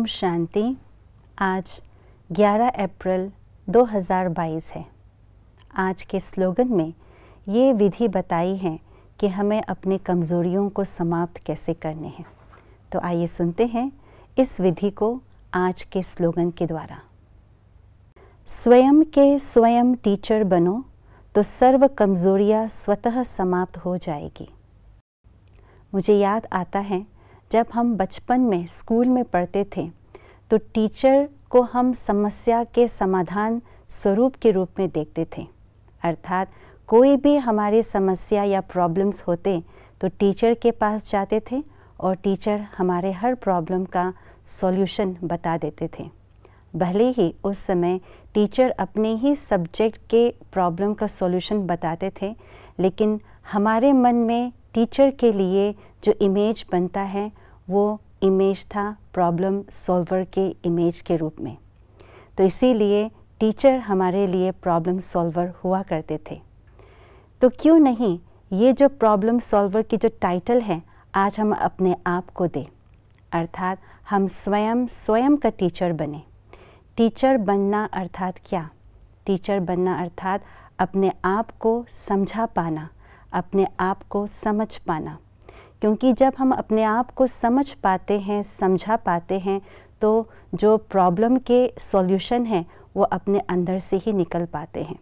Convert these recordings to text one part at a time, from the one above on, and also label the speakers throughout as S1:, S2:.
S1: ओम शांति। आज 11 अप्रैल 2022 है। आज के स्लोगन में ये विधि बताई है कि हमें अपनी कमज़ोरियों को समाप्त कैसे करने हैं। तो आइए सुनते हैं इस विधि को आज के स्लोगन के द्वारा। स्वयं के स्वयं टीचर बनो तो सर्व कमज़ोरियाँ स्वतः समाप्त हो जाएगी। मुझे याद आता है जब हम बचपन में स्कूल में पढ़ते थे तो टीचर को हम समस्या के समाधान स्वरूप के रूप में देखते थे। अर्थात कोई भी हमारी समस्या या प्रॉब्लम्स होते तो टीचर के पास जाते थे और टीचर हमारे हर प्रॉब्लम का सॉल्यूशन बता देते थे। भले ही उस समय टीचर अपने ही सब्जेक्ट के प्रॉब्लम का सॉल्यूशन बताते थे, लेकिन हमारे मन में टीचर के लिए जो इमेज बनता है वो इमेज था प्रॉब्लम सॉल्वर के इमेज के रूप में। तो इसीलिए टीचर हमारे लिए प्रॉब्लम सॉल्वर हुआ करते थे। तो क्यों नहीं ये जो प्रॉब्लम सॉल्वर की जो टाइटल है आज हम अपने आप को दें, अर्थात हम स्वयं का टीचर बने। टीचर बनना अर्थात क्या? टीचर बनना अर्थात अपने आप को समझा पाना, अपने आप को समझ पाना। क्योंकि जब हम अपने आप को समझ पाते हैं, समझा पाते हैं, तो जो प्रॉब्लम के सॉल्यूशन हैं वो अपने अंदर से ही निकल पाते हैं।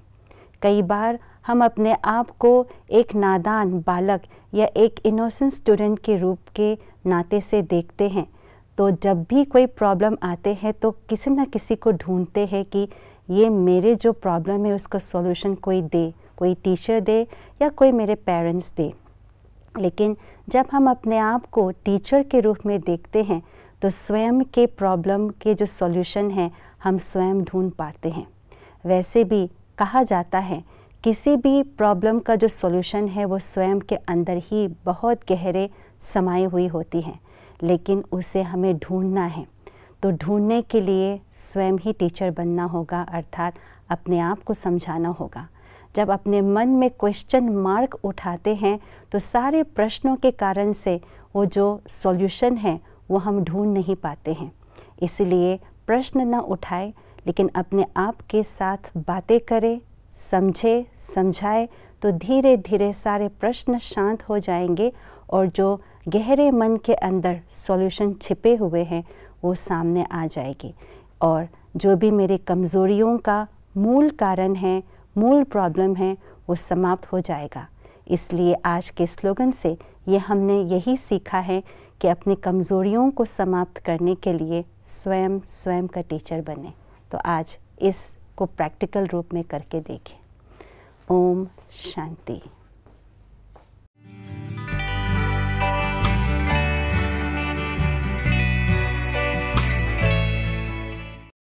S1: कई बार हम अपने आप को एक नादान बालक या एक इनोसेंट स्टूडेंट के रूप के नाते से देखते हैं। तो जब भी कोई प्रॉब्लम आते हैं तो किसी न किसी को ढूंढते हैं कि ये मेरे जो प्रॉब्लम है उसका सॉल्यूशन कोई दे, कोई टीचर दे या कोई मेरे पेरेंट्स दे। लेकिन जब हम अपने आप को टीचर के रूप में देखते हैं तो स्वयं के प्रॉब्लम के जो सॉल्यूशन हैं हम स्वयं ढूंढ पाते हैं। वैसे भी कहा जाता है किसी भी प्रॉब्लम का जो सॉल्यूशन है वो स्वयं के अंदर ही बहुत गहरे समाई हुई होती हैं, लेकिन उसे हमें ढूंढना है। तो ढूंढने के लिए स्वयं ही टीचर बनना होगा, अर्थात अपने आप को समझाना होगा। जब अपने मन में क्वेश्चन मार्क उठाते हैं तो सारे प्रश्नों के कारण से वो जो सॉल्यूशन है वो हम ढूंढ नहीं पाते हैं। इसलिए प्रश्न न उठाए, लेकिन अपने आप के साथ बातें करें, समझे, समझाए, तो धीरे धीरे सारे प्रश्न शांत हो जाएंगे और जो गहरे मन के अंदर सॉल्यूशन छिपे हुए हैं वो सामने आ जाएगी। और जो भी मेरी कमज़ोरियों का मूल कारण है, मूल प्रॉब्लम है, वो समाप्त हो जाएगा। इसलिए आज के स्लोगन से ये हमने यही सीखा है कि अपनी कमज़ोरियों को समाप्त करने के लिए स्वयं का टीचर बने। तो आज इसको प्रैक्टिकल रूप में करके देखें। ओम शांति।